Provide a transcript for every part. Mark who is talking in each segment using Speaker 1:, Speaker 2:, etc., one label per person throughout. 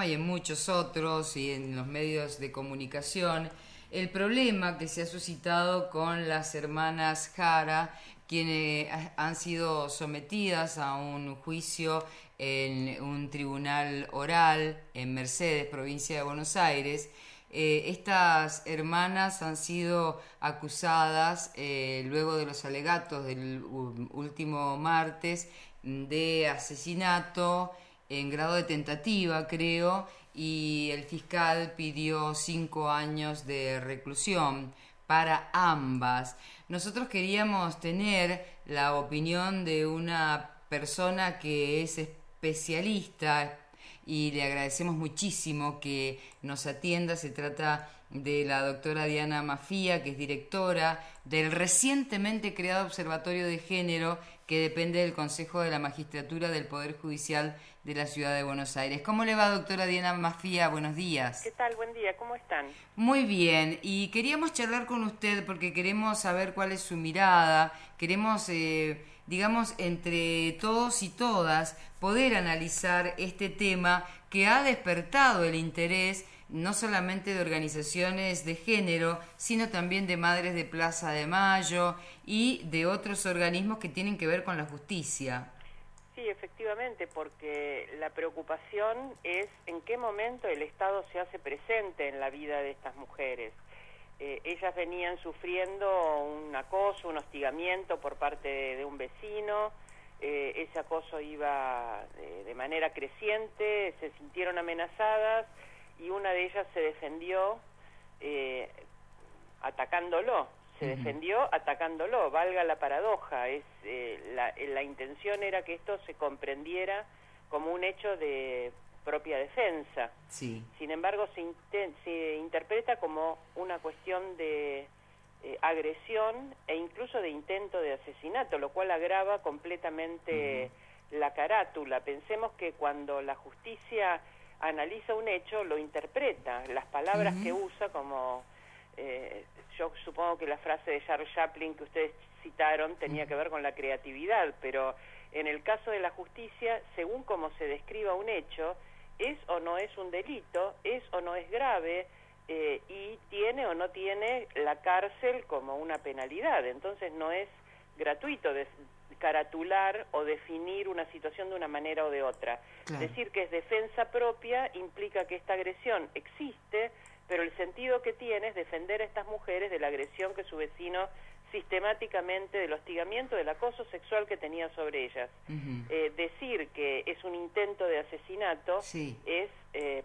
Speaker 1: y en muchos otros y en los medios de comunicación el problema que se ha suscitado con las hermanas Jara, quienes han sido sometidas a un juicio en un tribunal oral en Mercedes, provincia de Buenos Aires. Estas hermanas han sido acusadas, luego de los alegatos del último martes, de asesinato en grado de tentativa, creo, y el fiscal pidió 5 años de reclusión para ambas. Nosotros queríamos tener la opinión de una persona que es especialista y le agradecemos muchísimo que nos atienda. Se trata de la doctora Diana Mafía, que es directora del recientemente creado Observatorio de Género, que depende del Consejo de la Magistratura del Poder Judicial de la Ciudad de Buenos Aires. ¿Cómo le va, doctora Diana Mafía? Buenos días.
Speaker 2: ¿Qué tal? Buen día, ¿cómo están?
Speaker 1: Muy bien, y queríamos charlar con usted porque queremos saber cuál es su mirada, queremos, digamos, entre todos y todas, poder analizar este tema que ha despertado el interés no solamente de organizaciones de género, sino también de Madres de Plaza de Mayo y de otros organismos que tienen que ver con la justicia.
Speaker 2: Sí, efectivamente, porque la preocupación es en qué momento el Estado se hace presente en la vida de estas mujeres. Ellas venían sufriendo un acoso, un hostigamiento por parte de un vecino. Ese acoso iba de manera creciente, se sintieron amenazadas y una de ellas se defendió atacándolo. Se defendió atacándolo, valga la paradoja. La intención era que esto se comprendiera como un hecho de propia defensa.
Speaker 1: Sí.
Speaker 2: Sin embargo, se interpreta como una cuestión de agresión e incluso de intento de asesinato, lo cual agrava completamente la carátula. Pensemos que cuando la justicia analiza un hecho, lo interpreta. Las palabras que usa, como yo supongo que la frase de Charles Chaplin que ustedes citaron tenía que ver con la creatividad, pero en el caso de la justicia, según cómo se describa un hecho, es o no es un delito, es o no es grave, y tiene o no tiene la cárcel como una penalidad. Entonces no es gratuito caratular o definir una situación de una manera o de otra. Claro. Decir que es defensa propia implica que esta agresión existe, pero el sentido que tiene es defender a estas mujeres de la agresión que su vecino sistemáticamente, del hostigamiento, del acoso sexual que tenía sobre ellas. Decir que es un intento de asesinato es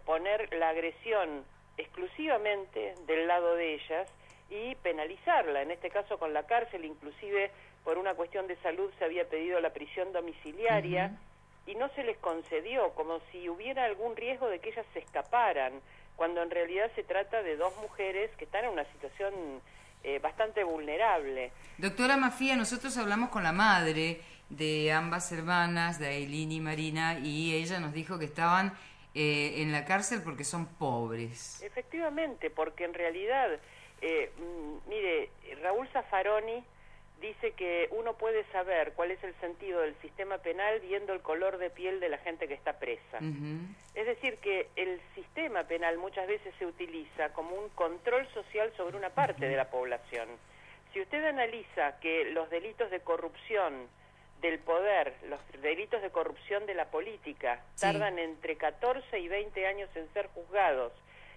Speaker 2: poner la agresión exclusivamente del lado de ellas y penalizarla, en este caso con la cárcel. Inclusive por una cuestión de salud se había pedido la prisión domiciliaria y no se les concedió, como si hubiera algún riesgo de que ellas se escaparan, cuando en realidad se trata de dos mujeres que están en una situación bastante vulnerable.
Speaker 1: Doctora Mafía, nosotros hablamos con la madre de ambas hermanas, de Ailín y Marina, y ella nos dijo que estaban en la cárcel porque son pobres.
Speaker 2: Efectivamente, porque en realidad, mire, Raúl Zaffaroni dice que uno puede saber cuál es el sentido del sistema penal viendo el color de piel de la gente que está presa. Es decir, que el sistema penal muchas veces se utiliza como un control social sobre una parte de la población. Si usted analiza que los delitos de corrupción del poder, los delitos de corrupción de la política, tardan entre 14 y 20 años en ser juzgados,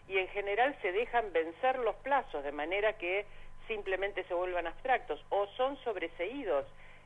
Speaker 2: y en general se dejan vencer los plazos de manera que simplemente se vuelvan abstractos o son sobreseídos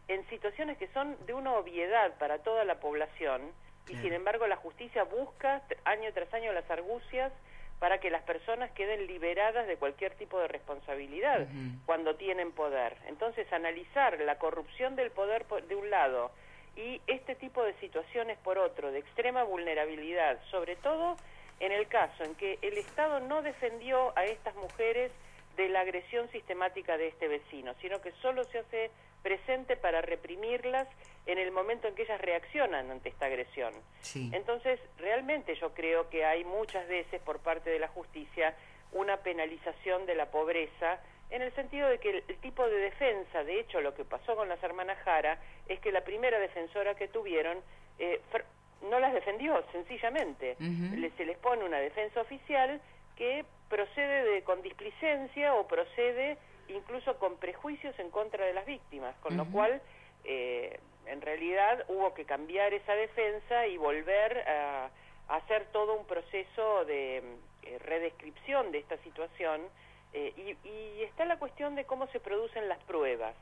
Speaker 2: en situaciones que son de una obviedad para toda la población, y sin embargo la justicia busca año tras año las argucias para que las personas queden liberadas de cualquier tipo de responsabilidad cuando tienen poder. Entonces, analizar la corrupción del poder de un lado y este tipo de situaciones por otro, de extrema vulnerabilidad, sobre todo en el caso en que el Estado no defendió a estas mujeres de la agresión sistemática de este vecino, sino que solo se hace presente para reprimirlas en el momento en que ellas reaccionan ante esta agresión. Entonces, realmente yo creo que hay muchas veces por parte de la justicia una penalización de la pobreza, en el sentido de que el tipo de defensa, de hecho lo que pasó con las hermanas Jara, es que la primera defensora que tuvieron no las defendió, sencillamente. Se les pone una defensa oficial que procede con displicencia o procede incluso con prejuicios en contra de las víctimas, con lo cual en realidad hubo que cambiar esa defensa y volver a hacer todo un proceso de redescripción de esta situación, y está la cuestión de cómo se producen las pruebas.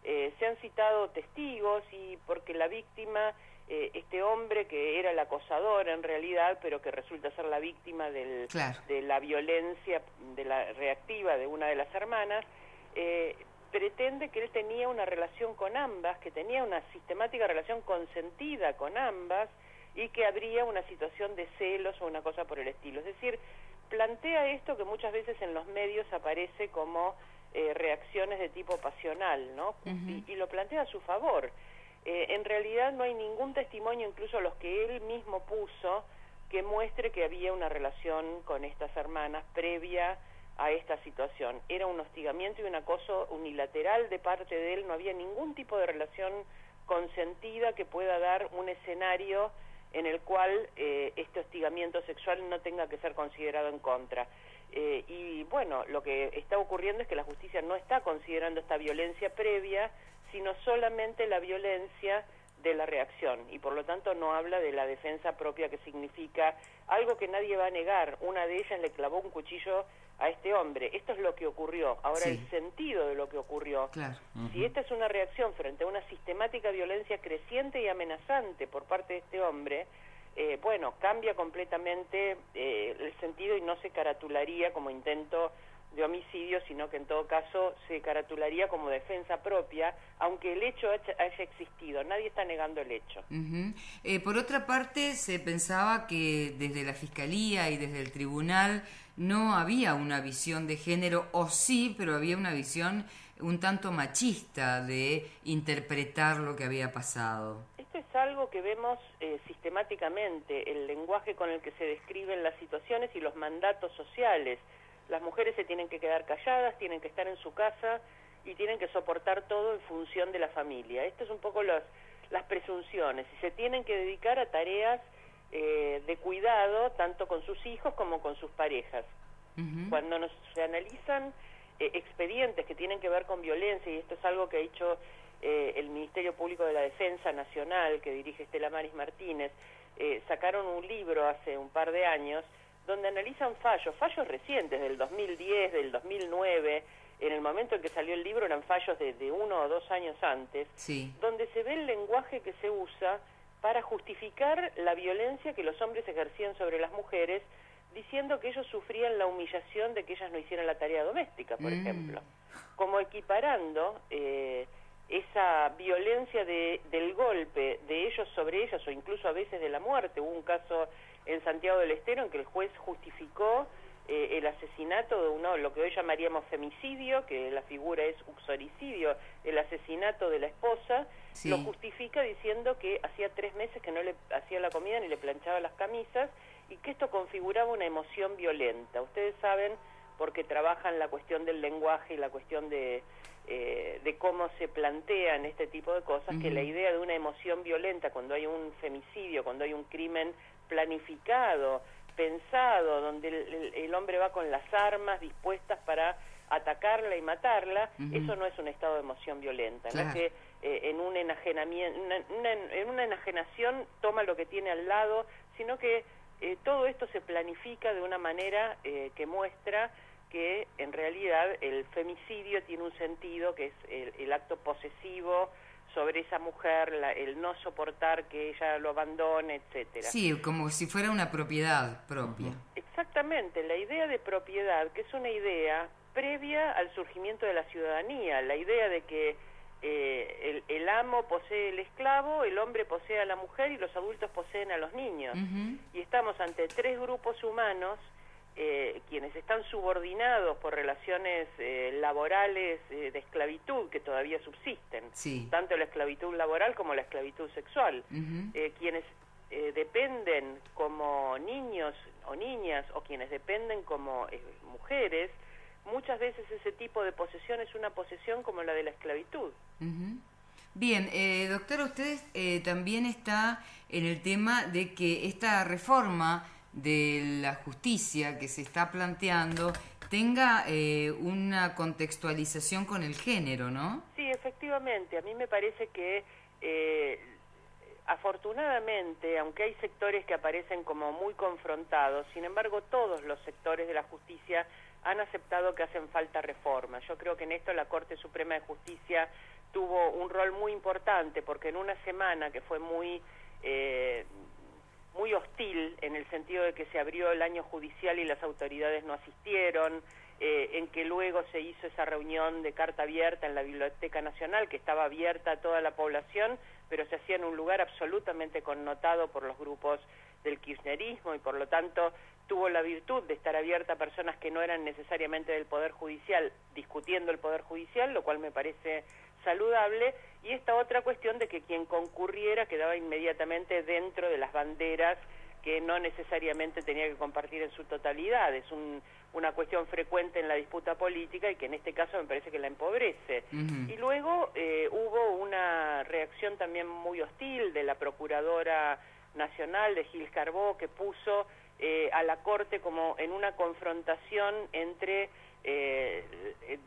Speaker 2: Se han citado testigos, y porque la víctima, este hombre que era el acosador en realidad, pero que resulta ser la víctima de la violencia de la reactiva de una de las hermanas, pretende que él tenía una relación con ambas, que tenía una sistemática relación consentida con ambas, y que habría una situación de celos o una cosa por el estilo. Es decir, plantea esto que muchas veces en los medios aparece como reacciones de tipo pasional, ¿no? Y lo plantea a su favor. En realidad no hay ningún testimonio, incluso los que él mismo puso, que muestre que había una relación con estas hermanas previa a esta situación. Era un hostigamiento y un acoso unilateral de parte de él, no había ningún tipo de relación consentida que pueda dar un escenario en el cual este hostigamiento sexual no tenga que ser considerado en contra. Y bueno, lo que está ocurriendo es que la justicia no está considerando esta violencia previa, sino solamente la violencia de la reacción, y por lo tanto no habla de la defensa propia, que significa algo que nadie va a negar. Una de ellas le clavó un cuchillo a este hombre. Esto es lo que ocurrió. Ahora, el sentido de lo que ocurrió. Claro. Si esta es una reacción frente a una sistemática violencia creciente y amenazante por parte de este hombre, bueno, cambia completamente el sentido y no se caratularía como intento de homicidio, sino que en todo caso se caratularía como defensa propia, aunque el hecho haya existido. Nadie está negando el hecho.
Speaker 1: Por otra parte, se pensaba que desde la Fiscalía y desde el Tribunal no había una visión de género, o sí, pero había una visión un tanto machista de interpretar lo que había pasado.
Speaker 2: Esto es algo que vemos sistemáticamente, el lenguaje con el que se describen las situaciones y los mandatos sociales. Las mujeres se tienen que quedar calladas, tienen que estar en su casa y tienen que soportar todo en función de la familia. Esto es un poco las presunciones, y se tienen que dedicar a tareas de cuidado, tanto con sus hijos como con sus parejas. Cuando se analizan expedientes que tienen que ver con violencia, y esto es algo que ha hecho el Ministerio Público de la Defensa Nacional, que dirige Estela Maris Martínez, sacaron un libro hace un par de años, donde analizan fallos recientes, del 2010, del 2009, en el momento en que salió el libro eran fallos de 1 o 2 años antes, donde se ve el lenguaje que se usa para justificar la violencia que los hombres ejercían sobre las mujeres, diciendo que ellos sufrían la humillación de que ellas no hicieran la tarea doméstica, por ejemplo, como equiparando esa violencia del golpe de ellos sobre ellas, o incluso a veces de la muerte. Hubo un caso en Santiago del Estero en que el juez justificó el asesinato de lo que hoy llamaríamos femicidio, que la figura es uxoricidio, el asesinato de la esposa, lo justifica diciendo que hacía 3 meses que no le hacía la comida ni le planchaba las camisas, y que esto configuraba una emoción violenta. Ustedes saben, porque trabajan la cuestión del lenguaje y la cuestión de cómo se plantean este tipo de cosas, que la idea de una emoción violenta cuando hay un femicidio, cuando hay un crimen planificado, pensado, donde el hombre va con las armas dispuestas para atacarla y matarla, eso no es un estado de emoción violenta. No es que en un enajenamiento, en una enajenación toma lo que tiene al lado, sino que todo esto se planifica de una manera que muestra que en realidad el femicidio tiene un sentido, que es el acto posesivo sobre esa mujer, el no soportar que ella lo abandone, etcétera.
Speaker 1: Sí, como si fuera una propiedad propia.
Speaker 2: Exactamente, la idea de propiedad, que es una idea previa al surgimiento de la ciudadanía, la idea de que el amo posee el esclavo, el hombre posee a la mujer y los adultos poseen a los niños. Y estamos ante 3 grupos humanos, quienes están subordinados por relaciones laborales de esclavitud que todavía subsisten, tanto la esclavitud laboral como la esclavitud sexual, quienes dependen como niños o niñas, o quienes dependen como mujeres. Muchas veces ese tipo de posesión es una posesión como la de la esclavitud.
Speaker 1: Bien, doctora, usted también está en el tema de que esta reforma de la justicia que se está planteando tenga una contextualización con el género, ¿no?
Speaker 2: Sí, efectivamente. A mí me parece que afortunadamente, aunque hay sectores que aparecen como muy confrontados, sin embargo todos los sectores de la justicia han aceptado que hacen falta reformas. Yo creo que en esto la Corte Suprema de Justicia tuvo un rol muy importante, porque en una semana que fue muy hostil, en el sentido de que se abrió el año judicial y las autoridades no asistieron, en que luego se hizo esa reunión de carta abierta en la Biblioteca Nacional, que estaba abierta a toda la población, pero se hacía en un lugar absolutamente connotado por los grupos del kirchnerismo y por lo tanto tuvo la virtud de estar abierta a personas que no eran necesariamente del Poder Judicial, discutiendo el Poder Judicial, lo cual me parece saludable, y esta otra cuestión de que quien concurriera quedaba inmediatamente dentro de las banderas que no necesariamente tenía que compartir en su totalidad. Es una cuestión frecuente en la disputa política y que en este caso me parece que la empobrece. Y luego hubo una reacción también muy hostil de la Procuradora Nacional, de Gil Carbó, que puso a la Corte como en una confrontación entre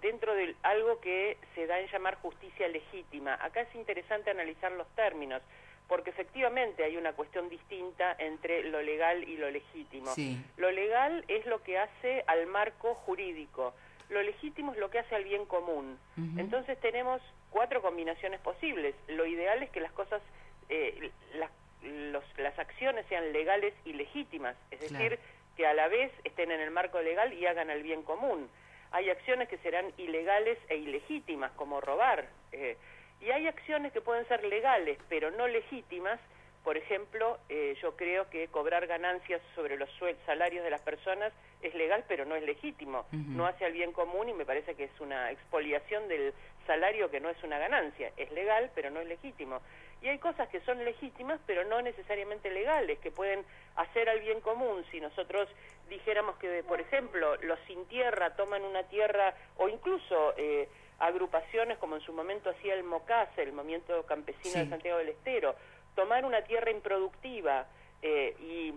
Speaker 2: dentro de algo que se da en llamar justicia legítima. Acá es interesante analizar los términos, porque efectivamente hay una cuestión distinta entre lo legal y lo legítimo. Sí. Lo legal es lo que hace al marco jurídico, lo legítimo es lo que hace al bien común. Entonces tenemos 4 combinaciones posibles. Lo ideal es que las cosas, las acciones sean legales y legítimas, es decir, que a la vez estén en el marco legal y hagan el bien común. Hay acciones que serán ilegales e ilegítimas, como robar, y hay acciones que pueden ser legales, pero no legítimas. Por ejemplo, yo creo que cobrar ganancias sobre los salarios de las personas es legal, pero no es legítimo. No hace al bien común y me parece que es una expoliación del salario que no es una ganancia. Es legal, pero no es legítimo. Y hay cosas que son legítimas, pero no necesariamente legales, que pueden hacer al bien común. Si nosotros dijéramos que, por ejemplo, los sin tierra toman una tierra, o incluso agrupaciones como en su momento hacía el MOCASE, el Movimiento Campesino de Santiago del Estero, tomar una tierra improductiva y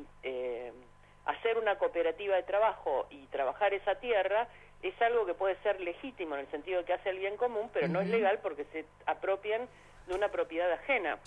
Speaker 2: hacer una cooperativa de trabajo y trabajar esa tierra, es algo que puede ser legítimo en el sentido de que hace el bien común, pero no es legal porque se apropian de una propiedad ajena.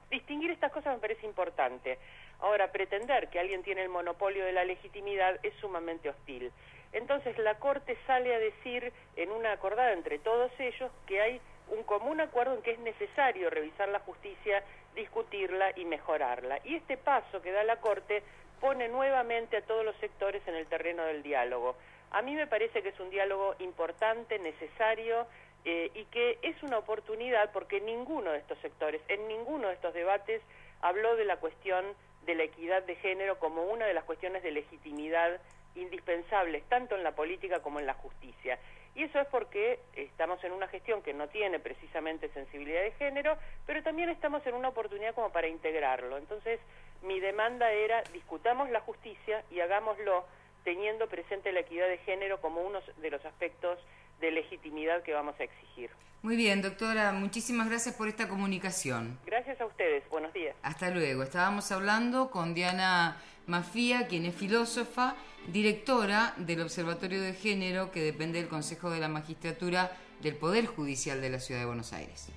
Speaker 2: Distinguir estas cosas me parece importante. Ahora, pretender que alguien tiene el monopolio de la legitimidad es sumamente hostil. Entonces la Corte sale a decir, en una acordada entre todos ellos, que hay un común acuerdo en que es necesario revisar la justicia, discutirla y mejorarla. Y este paso que da la Corte pone nuevamente a todos los sectores en el terreno del diálogo. A mí me parece que es un diálogo importante, necesario, y que es una oportunidad porque ninguno de estos sectores, en ninguno de estos debates, habló de la cuestión de la equidad de género como una de las cuestiones de legitimidad indispensables, tanto en la política como en la justicia. Y eso es porque estamos en una gestión que no tiene precisamente sensibilidad de género, pero también estamos en una oportunidad como para integrarlo. Entonces, mi demanda era, discutamos la justicia y hagámoslo teniendo presente la equidad de género como uno de los aspectos de legitimidad que vamos a exigir.
Speaker 1: Muy bien, doctora, muchísimas gracias por esta comunicación.
Speaker 2: Gracias a ustedes, buenos días.
Speaker 1: Hasta luego. Estábamos hablando con Diana Maffía, quien es filósofa, directora del Observatorio de Género, que depende del Consejo de la Magistratura del Poder Judicial de la Ciudad de Buenos Aires.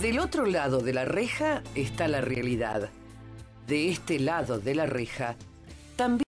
Speaker 3: Del otro lado de la reja está la realidad. De este lado de la reja también